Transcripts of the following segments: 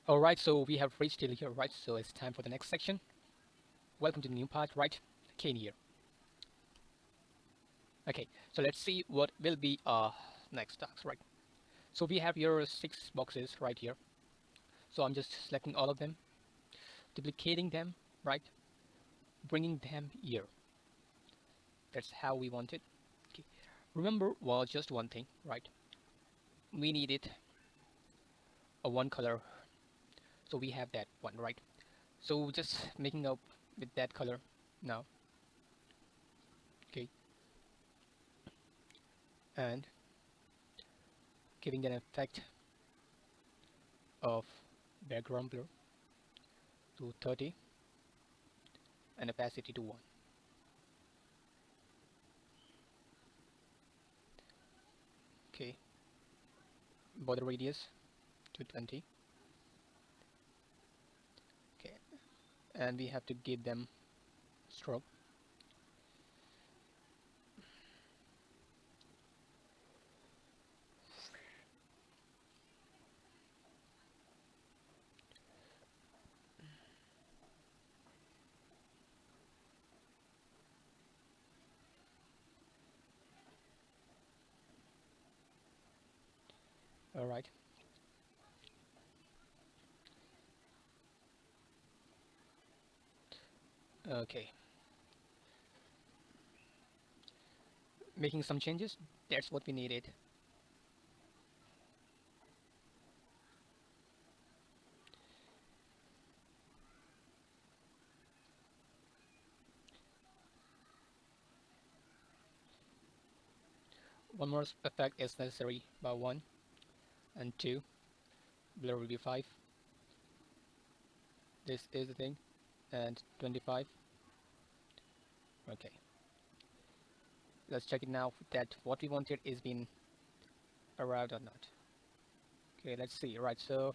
All right, so we have reached till here, right? So it's time for the next section. Welcome to the new part, right? Kane here. Okay, so let's see what will be next task, right? So we have your 6 boxes right here. So I'm just selecting all of them, duplicating them, right? Bringing them here. That's how we want it. Okay. Remember, well, just one thing, right? We needed a one color, so we have that one, right? So just making up with that color now, okay, and giving an effect of background blur to 30 and opacity to 1. Okay, border radius to 20. Okay, and we have to give them stroke. All right. Okay, making some changes. That's what we needed. One more effect is necessary by 1 and 2. Blur will be 5. This is the thing, and 25. Okay, let's check it now that what we wanted is being arrived or not. Okay, let's see. Right, so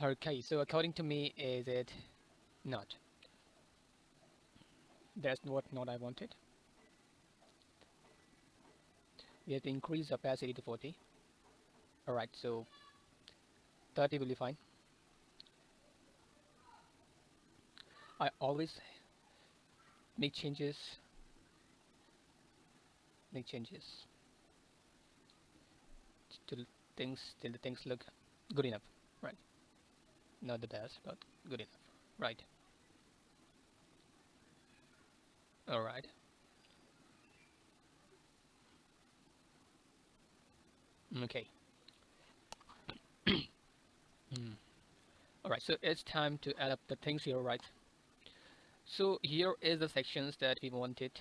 okay, so according to me, is it not? That's what I wanted. We have to increase the opacity to 40. All right, so 30 will be fine. I always make changes, make changes till the things look good enough, right? Not the best, but good enough, right? All right. Okay. Mm. All right. So it's time to add up the things here, right? So here is the sections that we wanted.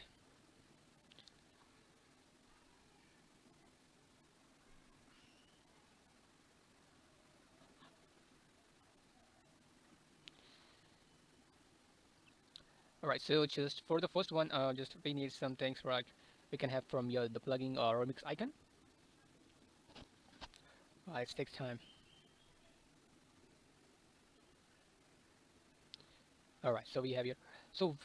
All right. So just for the first one, just we need some things, right? We can have from your the plugin or remix icon. It takes time. All right. So we have here. So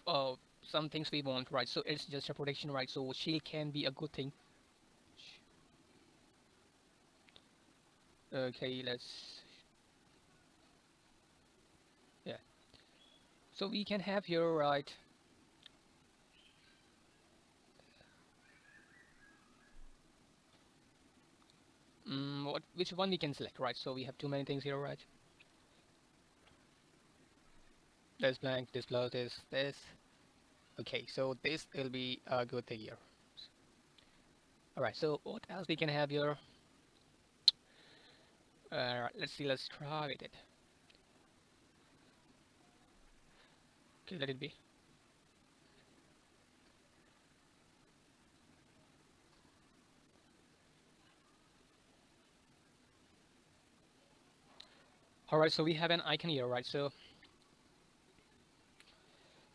some things we want, right? So it's just a protection, right? So shield can be a good thing. Okay. Let's. Yeah. So we can have here, right? Which one we can select, right? So we have too many things here, right? This blank, this plus this. Okay, so this will be a good thing here. All right, so what else we can have here? Let's see, let's try with it. Okay, let it be. All right, so we have an icon here, right? So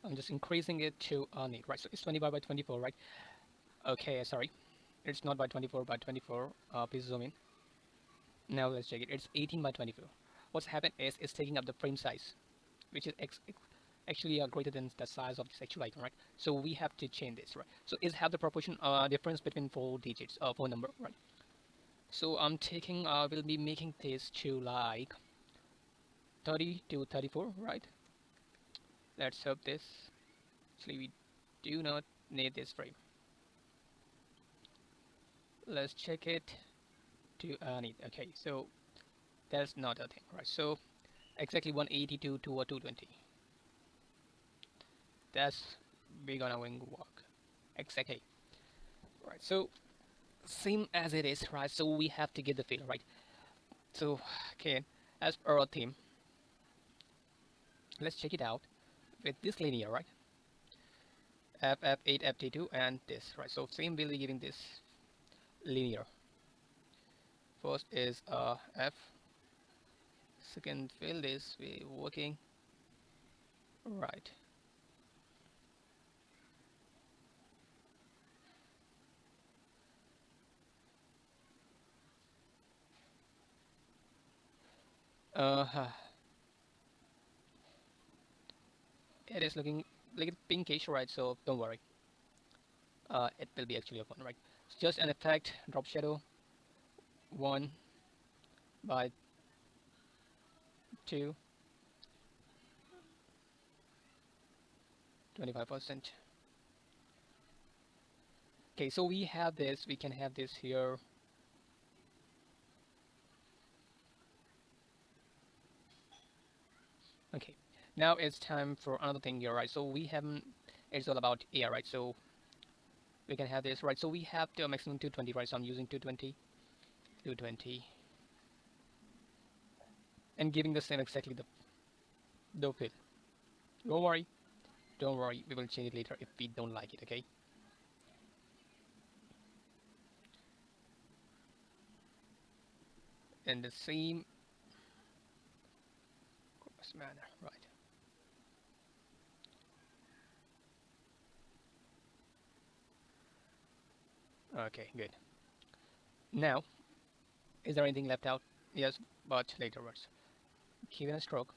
I'm just increasing it to need, right? So it's 25 by 24, right? Okay, sorry. It's not by 24 by 24. Please zoom in. Now let's check it. It's 18 by 24. What's happened is it's taking up the frame size, which is actually greater than the size of this actual icon, right? So we have to change this, right? So is have the proportion difference between 4 digits, 4 number, right? So I'm taking, will be making this to like 30 to 34, right? Let's hope this. Actually, we do not need this frame. Let's check it to need. Okay, so that's not a thing, right? So exactly 182 to 220. That's we're gonna work. Exactly. Right. So same as it is, right? So we have to get the fill, right? So okay, as per our theme, let's check it out with this linear, right? F8, FT2, and this, right? So same will be giving this linear. First is F. Second field is we working right. Uh, it is looking like pinkish, right? So don't worry. It will be actually a fun, right? It's just an effect, drop shadow, 1 by 2, 25%. Okay, so we have this, we can have this here. Okay, now it's time for another thing here, right? So we haven't, it's all about air, right? So we can have this, right? So we have the maximum 220, right? So I'm using 220, 220, and giving the same exactly the fill. Don't worry, don't worry, we will change it later if we don't like it, okay? In the same manner, right? Okay, good. Now, is there anything left out? Yes, but later words. Give it a stroke.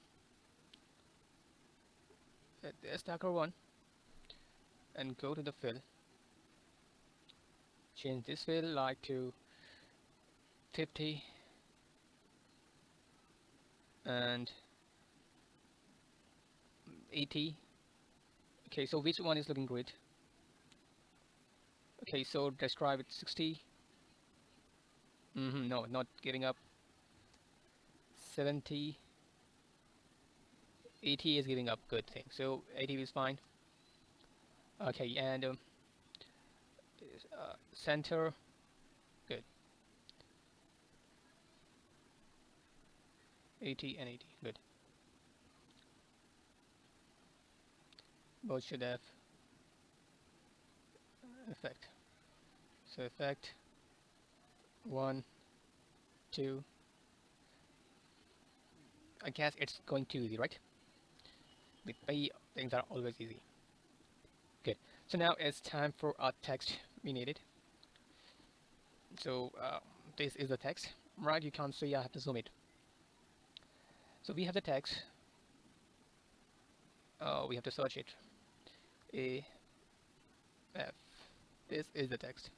Hit this darker one and go to the fill. Change this fill like to 50 and 80. Okay, so which one is looking great? Okay, so describe it 60. No, not giving up. 70. 80 is giving up. Good thing. So 80 is fine. Okay, and center. Good. 80 and 80. Good. Both should have effect. So effect 1, 2. I guess it's going too easy, right? With P, things are always easy. Good. So now it's time for our text we needed. So this is the text, right? You can't see, I have to zoom it. So we have the text. We have to search it. A, F. This is the text.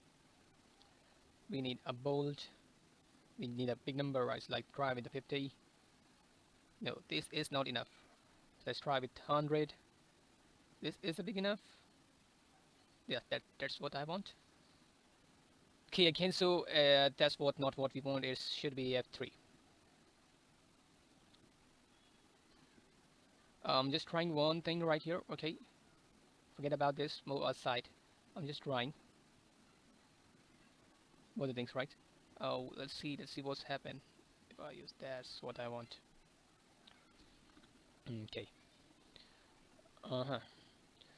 We need a bold. We need a big number, right? So like try with the 50. No, this is not enough. Let's try with 100. This is a big enough. Yeah, that's what I want. Okay, again, so that's not what we want. It should be F3. Just trying one thing right here. Okay, forget about this. Move aside. I'm just trying. What are the things, right? Oh, let's see what's happened. If I use that's what I want. Okay.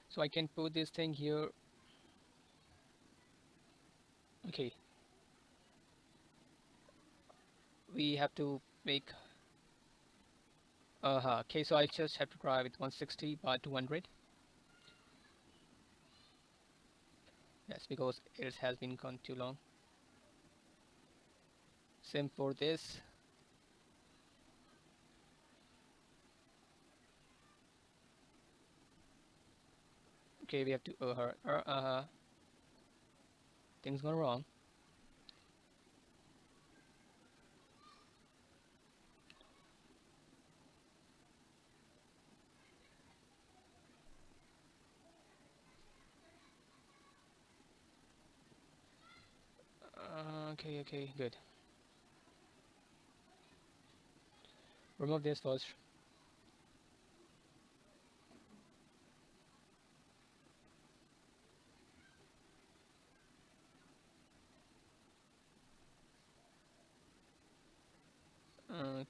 So I can put this thing here. Okay. We have to make. Okay, so I just have to try with 160 by 200. Yes, because it has been gone too long. Same for this. Okay, we have to things gone wrong. Okay, okay, good. Remove this first.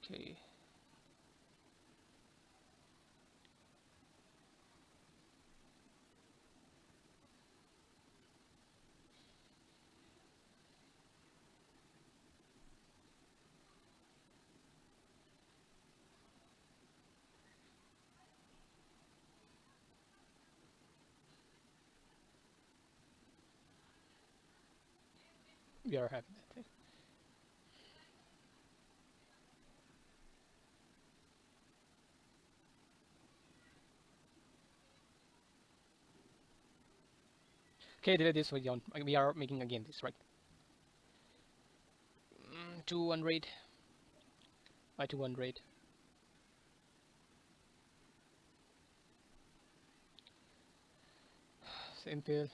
Okay. We are having that. Okay, delete this one. We are making again this, right? 200 by 200. Simple.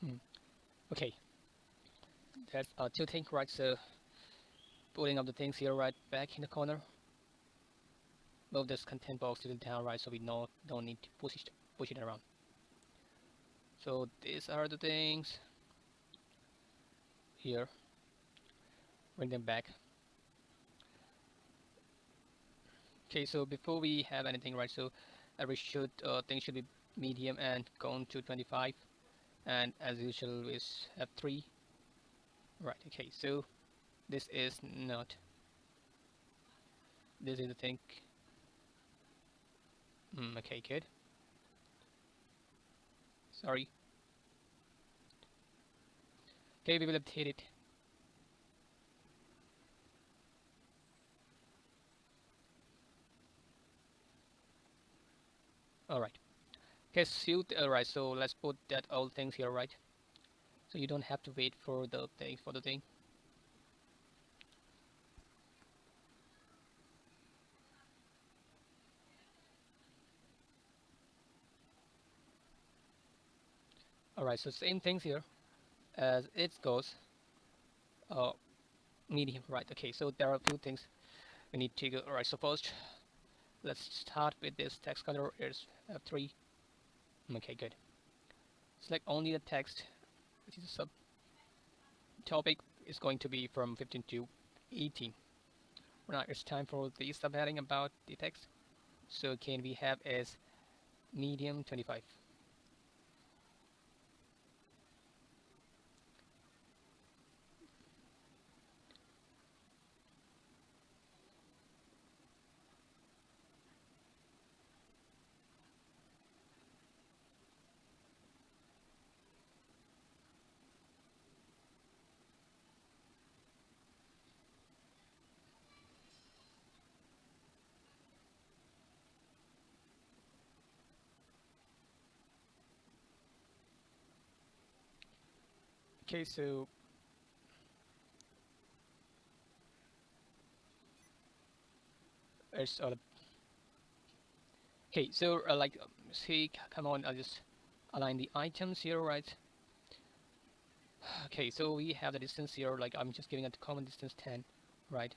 Hmm. Okay, that's two things, right? So putting up the things here, right, back in the corner. Move this content box to the down, right, so we don't need to push it around. So these are the things here. Bring them back. Okay, so before we have anything, right, so every should thing should be medium and count to 25, and as usual is F3. Right. Okay, so this is not. This is the thing. Okay, good. Sorry. Okay, we will update it. All right. Okay, right. So let's put that all things here, right? So you don't have to wait for the thing. All right. So same things here as it goes. Uh, medium, right? Okay. So there are a few things we need to go. All right. So first, let's start with this text color. Is F3. Okay, good. Select only the text, which is a subtopic. Is going to be from 15 to 18. Now it's time for the subheading about the text. So can we have as medium 25? Okay, so it's okay. So like see, come on, I'll just align the items here, right? Okay, so we have the distance here. Like I'm just giving it common distance 10, right?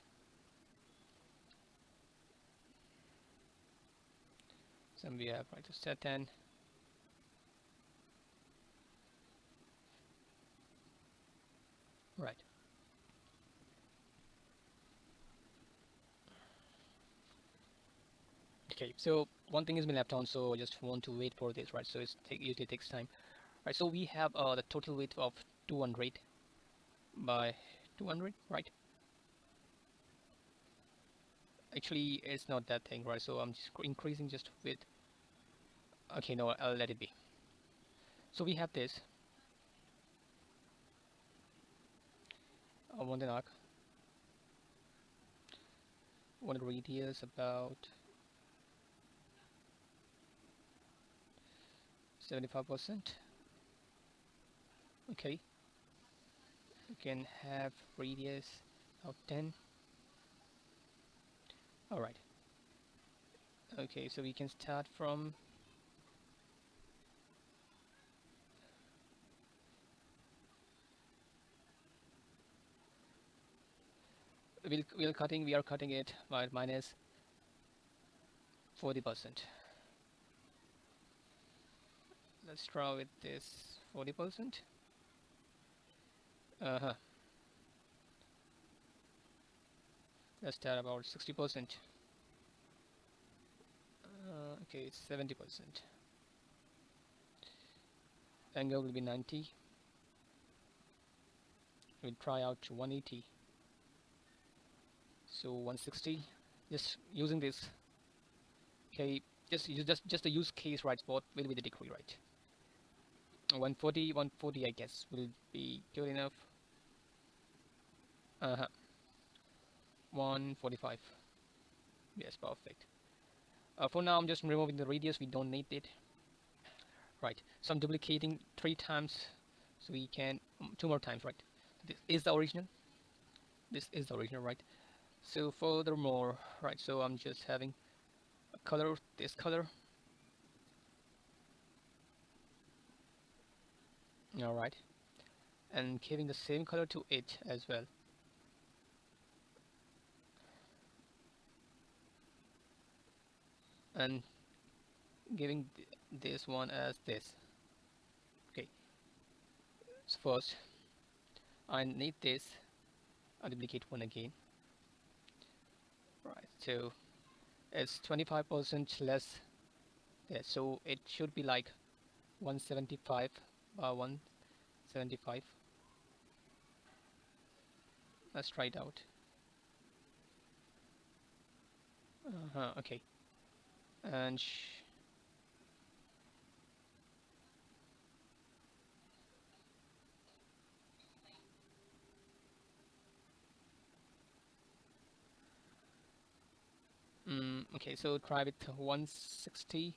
So we have right to set 10. right. Okay, so one thing is been left on, so I just want to wait for this, right? So usually takes time, right? So we have the total width of 200 by 200, right? Actually, it's not that thing, right? So I'm just increasing just with. Okay, no, I'll let it be. So we have this one arc, one radius about 75%. Okay, we can have radius of 10. All right. Okay, so we can start from. We are cutting it by minus 40%. Let's draw with this 40%. Uh-huh. Let's start about 60%. Okay, it's 70%. Angle will be 90. We'll try out to 180. So 160. Just using this. Okay, just the use case, right? What will be the degree, right? 140, I guess will be good enough. Uh-huh. 145. Yes, perfect. For now, I'm just removing the radius. We don't need it. Right. So I'm duplicating 3 times. So we can two more times, right? This is the original. This is the original, right? So furthermore, right? So I'm just having a color, this color. All right, and giving the same color to it as well. And giving this one as this. Okay. So first, I need this. I duplicate one again. Right. So it's 25% less. Yeah. So it should be like 175 by 175. Let's try it out. Okay. And okay. So try with 160.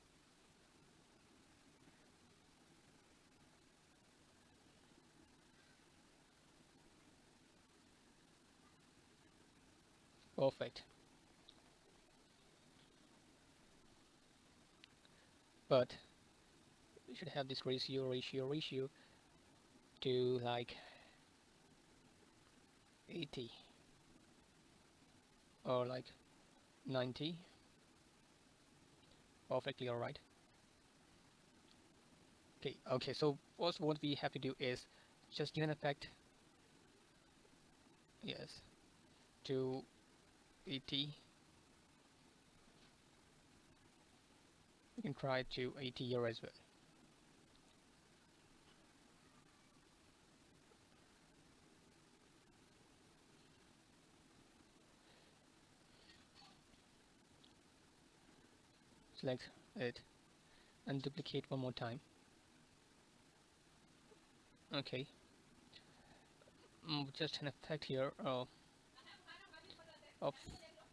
Perfect. But we should have this ratio to like 80 or like 90. Perfectly all right. Okay, so first what we have to do is just give an effect, yes, to 80. We can try to 80 here as well. Select it and duplicate one more time. Okay, just an effect here of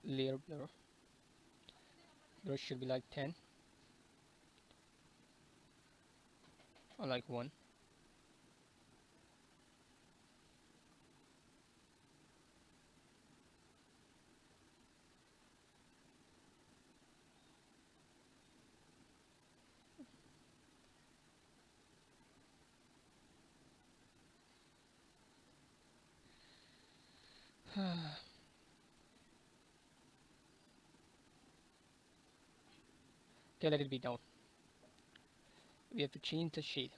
layer blur. There should be like 10 or like 1. Okay, let it be down. We have to change the shade.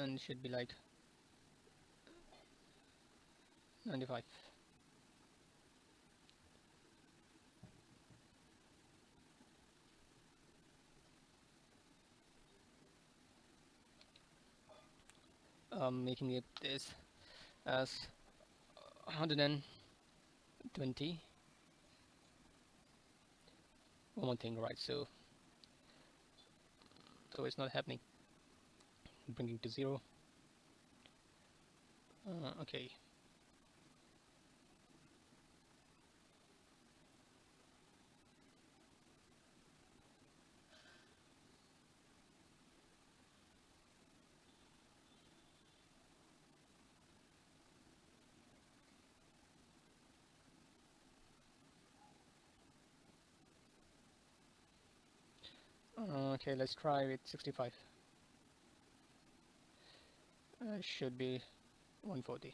and should be like 95. Making it this as 120. One more thing, right? So it's not happening. Bringing to 0. Okay. Okay, let's try with 65. Should be 140.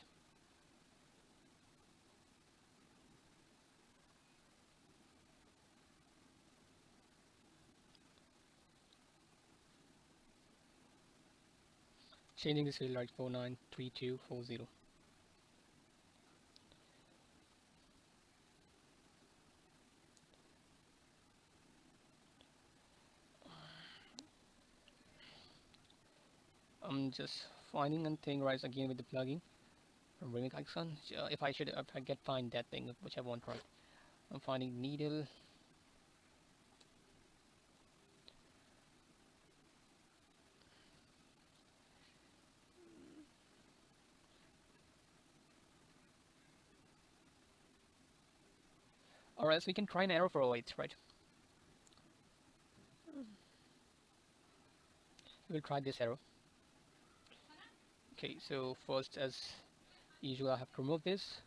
Changing this field like 493240. I'm just finding a thing right again with the plugin from Remix Icon. If I get find that thing which I want, right? I'm finding needle. Or else we can try an arrow for 08, right? We'll try this arrow. Okay, so first as usual I have to remove this.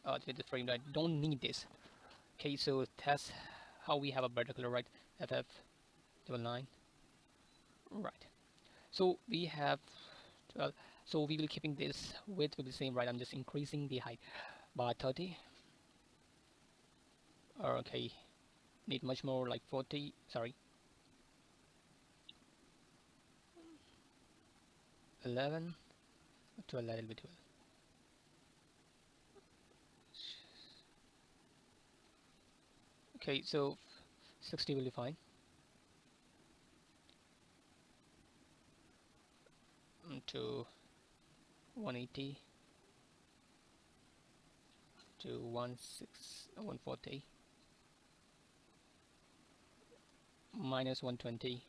Delete the frame. I don't need this. Okay, so that's how we have a better color, right? FF99. Right. So we have 12. So we will keeping this width will be the same, right? I'm just increasing the height by 30. Or okay, need much more like 40. Sorry, 11 to a little bit 12. Okay, so 60 will be fine. To 180 to 140 minus 120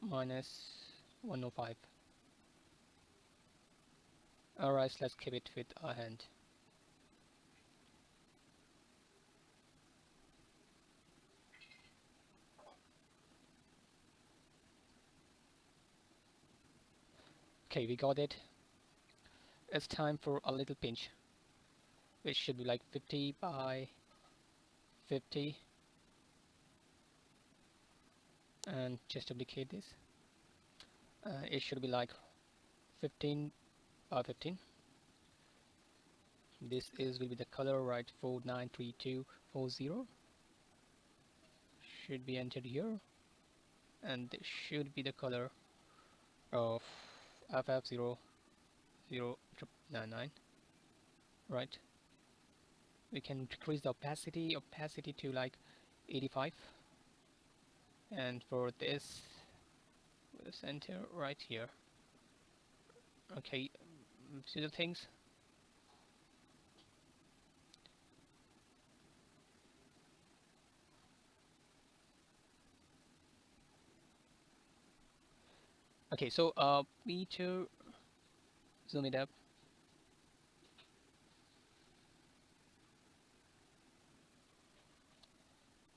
minus 105. Alright, let's keep it with our hand. Okay, we got it. It's time for a little pinch, which should be like 50 by 50, and just duplicate this. It should be like 15 by 15. This is will be the color, right? 493240 should be entered here, and this should be the color of FF0099, right? We can decrease the opacity to like 85, and for this we'll center right here. Okay, see the things. Okay, so meter, zoom it up.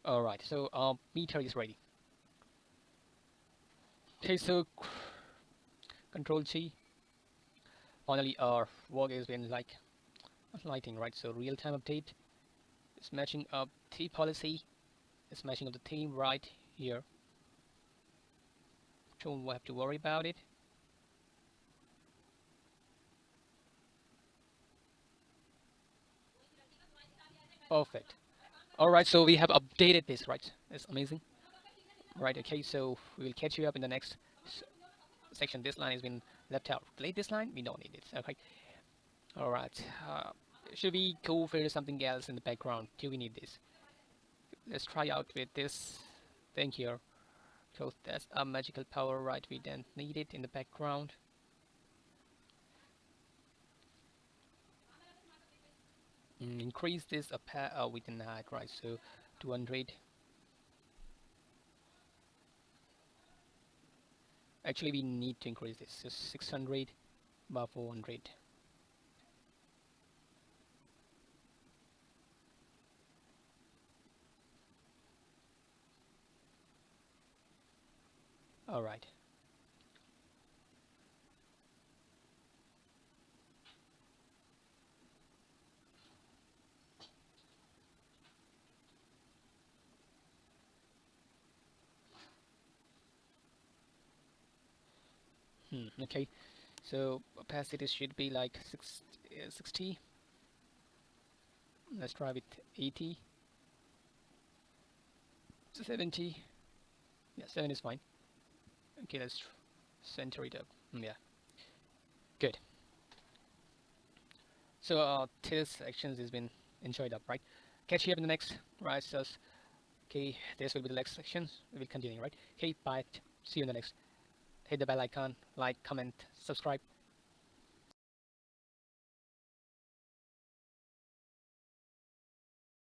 All right, so meter is ready. Okay, so Control G. Finally, our work has been like lighting, right? So real-time update is matching up the policy. It's matching up the theme right here. Don't have to worry about it. Perfect. All right, so we have updated this, right? It's amazing. Right, okay, so we will catch you up in the next section. This line has been left out. Delete this line, we don't need it. Okay, all right. Should we go for something else in the background? Do we need this? Let's try out with this thing here. So that's a magical power, right? We don't need it in the background. Increase this within height, right? So 200. Actually, we need to increase this. So 600 by 400. All right. Okay. So opacity should be like 60. Let's try with 80. 70. Yeah, 7 is fine. Okay, let's center it up. Yeah, good. So this sections has been enjoyed up, right? Catch you up in the next, right? So, okay, this will be the next sections. We will continue, right? Okay, bye. See you in the next. Hit the bell icon, like, comment, subscribe.